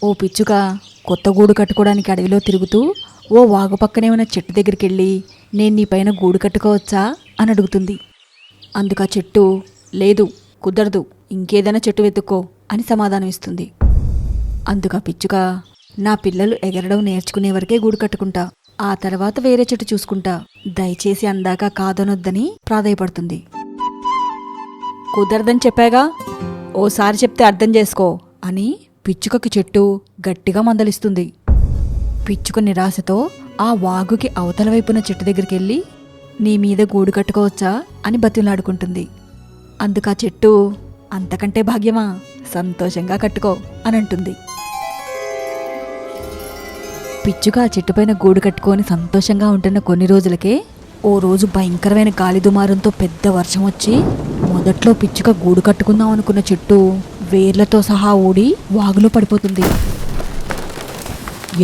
ఓ పిచ్చుక కొత్త గూడు కట్టుకోవడానికి అడవిలో తిరుగుతూ ఓ వాగు పక్కనే ఉన్న చెట్టు దగ్గరికి వెళ్ళి నేను నీ పైన గూడు కట్టుకోవచ్చా అని అడుగుతుంది. అందుకు ఆ చెట్టు లేదు, కుదరదు, ఇంకేదైనా చెట్టు వెతుక్కో అని సమాధానం ఇస్తుంది. అందుకు ఆ పిచ్చుక నా పిల్లలు ఎగరడం నేర్చుకునే వరకే గూడు కట్టుకుంటా, ఆ తర్వాత వేరే చెట్టు చూసుకుంటా, దయచేసి అందాక కాదనొద్దని ప్రాధేయపడుతుంది. కుదరదని చెప్పాగా, ఓసారి చెప్తే అర్థం చేసుకో అని పిచ్చుకకి చెట్టు గట్టిగా మందలిస్తుంది. పిచ్చుక నిరాశతో ఆ వాగుకి అవతల వైపున చెట్టు దగ్గరికి వెళ్ళి నీ మీద గూడు కట్టుకోవచ్చా అని బతిలాడుకుంటుంది. అందుకు ఆ చెట్టు అంతకంటే భాగ్యమా, సంతోషంగా కట్టుకో అని అంటుంది. పిచ్చుక ఆ చెట్టుపైన గూడు కట్టుకొని సంతోషంగా ఉంటున్న కొన్ని రోజులకే ఓ రోజు భయంకరమైన గాలి దుమారంతో పెద్ద వర్షం వచ్చి మొదట్లో పిచ్చుక గూడు కట్టుకుందాం అనుకున్న చెట్టు వేర్లతో సహా ఊడి వాగులో పడిపోతుంది.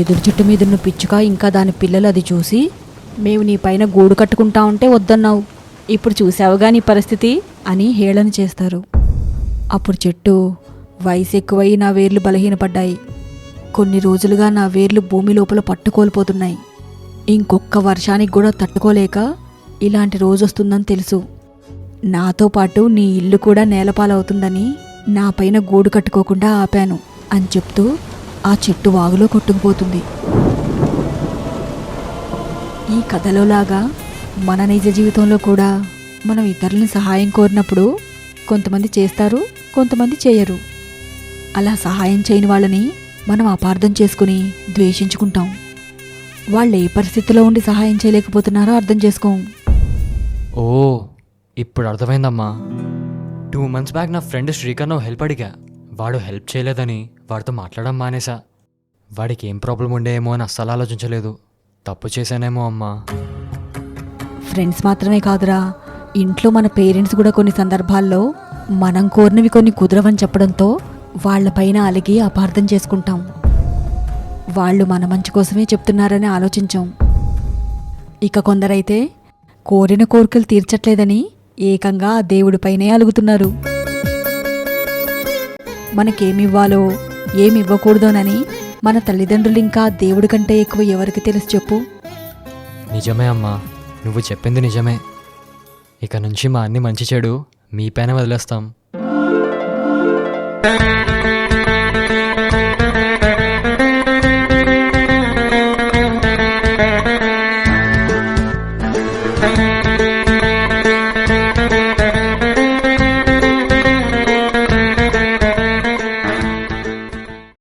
ఎదురు చెట్టు మీదున్న పిచ్చుక ఇంకా దాని పిల్లలు అది చూసి మేము నీ పైన గూడు కట్టుకుంటా ఉంటే వద్దన్నావు, ఇప్పుడు చూసావుగా నీ పరిస్థితి అని హేళన చేస్తారు. అప్పుడు చెట్టు వయసు ఎక్కువై నా వేర్లు బలహీనపడ్డాయి, కొన్ని రోజులుగా నా వేర్లు భూమి లోపల పట్టుకోల్పోతున్నాయి, ఇంకొక్క వర్షానికి కూడా తట్టుకోలేక ఇలాంటి రోజు వస్తుందని తెలుసు, నాతో పాటు నీ ఇల్లు కూడా నేలపాలవుతుందని నా పైన గూడు కట్టుకోకుండా ఆపాను అని చెప్తూ ఆ చెట్టు వాగులో కొట్టుకుపోతుంది. ఈ కథలోలాగా మన నిజ జీవితంలో కూడా మనం ఇతరులని సహాయం కోరినప్పుడు కొంతమంది చేస్తారు, కొంతమంది చేయరు. అలా సహాయం చేయని వాళ్ళని మనం అపార్థం చేసుకుని ద్వేషించుకుంటాం. వాళ్ళు ఏ పరిస్థితిలో ఉండి సహాయం చేయలేకపోతున్నారో అర్థం చేసుకోం. ఓ, ఇప్పుడు అర్థమైందమ్మా. 2 months బ్యాక్ నా ఫ్రెండ్ శ్రీకర్ను హెల్ప్ అడిగా, వాడు హెల్ప్ చేయలేదని వాడితో మాట్లాడడం మానేసా. వాడికి ఏం ప్రాబ్లం ఉండేమో అని అస్సలు ఆలోచించలేదు. తప్పు చేశానేమో అమ్మా. ఫ్రెండ్స్ మాత్రమే కాదురా, ఇంట్లో మన పేరెంట్స్ కూడా కొన్ని సందర్భాల్లో మనం కోరినవి కొన్ని కుదరవని చెప్పడంతో వాళ్లపైన అలిగి అపార్థం చేసుకుంటాం. వాళ్ళు మన మంచి కోసమే చెప్తున్నారని ఆలోచించాం. ఇక కొందరైతే కోరిన కోరికలు తీర్చట్లేదని ఏకంగా ఆ దేవుడిపైనే అలుగుతున్నారు. మనకేమివ్వాలో ఏమివ్వకూడదోనని మన తల్లిదండ్రులు ఇంకా దేవుడి కంటే ఎక్కువ ఎవరికి తెలుసు చెప్పు? నిజమే అమ్మా, నువ్వు చెప్పింది నిజమే. ఇక నుంచి మా అన్ని మంచి చెడు మీ పైన వదిలేస్తాం.